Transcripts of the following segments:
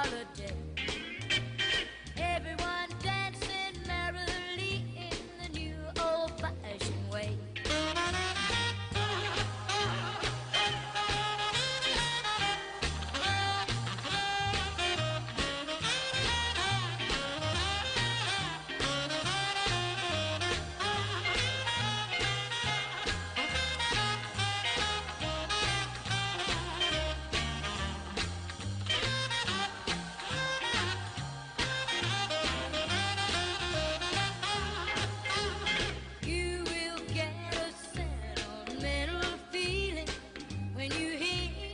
holiday. Everyone dancing merrily in the new old-fashioned way. You will get a sentimental feeling when you hear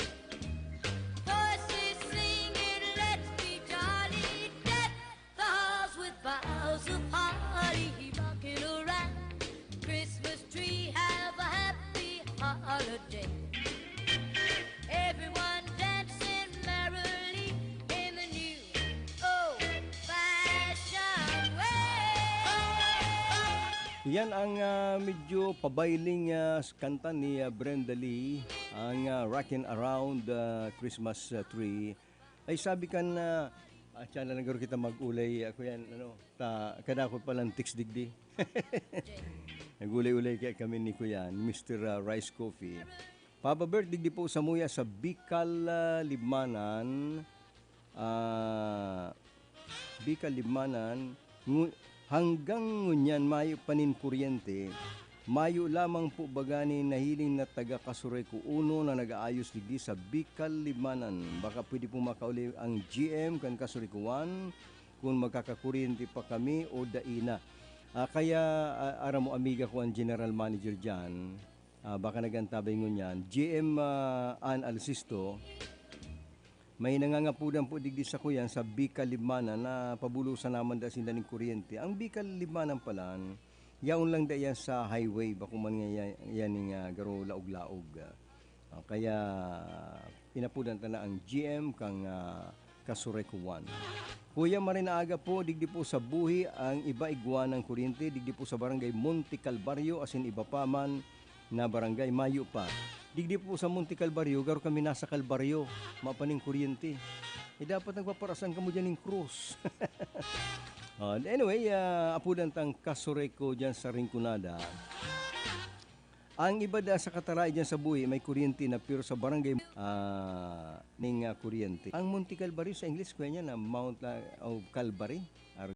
voices singing, "Let's be jolly." Deck the halls with boughs of holly, rocking around Christmas tree. Have a happy holiday. Everyone dancing merrily in the new old-fashioned way. Yan ang medyo pabailing kanta ni Brenda Lee, ang Rockin' Around Christmas Tree. Ay sabi kan na tiyan na nagaro kita mag-ulay ako yan kada ko palang tiks digdi. Nagulay-ulay kaya kami ni Kuya Mr. Rice Coffee. Papa Bert digdi po sa muya sa Bicol, Limanan. Bicol, Limanan. Hanggang ngunyan mayo panin kuryente, mayo lamang po bagani nahiling na taga Kasuray ko uno na nag-aayos digdi sa Bicol, Limanan. Baka pwede po makauli ang GM kan Kasuray ko 1 kung magkakakuryente pa kami o daina. Kaya ara mo amiga ko ang general manager dyan, baka nagantabay ngunyan, GM Ann Alsisto. May nangangapudan po digdi sa kuyan sa Bicol, Limanan na pabulusan naman da sila ng kuryente. Ang Bicol, Limanan palan, yaon lang da yan sa highway, bako man nga yan ng garo laog-laog. Kaya pinapudan ta na ang GM kang Kasureko 1. Kuya marinaaga po, digdi po sa buhi ang iba igwa ng kuryente, digdi po sa barangay Monte Calvario, asin iba pa man na barangay Mayo pa. Digdi po sa Monte Calvario, garo kami nasa Calvario, mapaning kuryente. Dapat nagpaparasan ka mo dyan ng krus. Anyway, apudan tang Kasureko dyan sa Rinconada. Ang iba da sa Kataray dyan sa buhi, may kuryente na pero sa barangay ning kuryente. Ang Monte Calvario sa English, kaya niya na Mount of Calvary.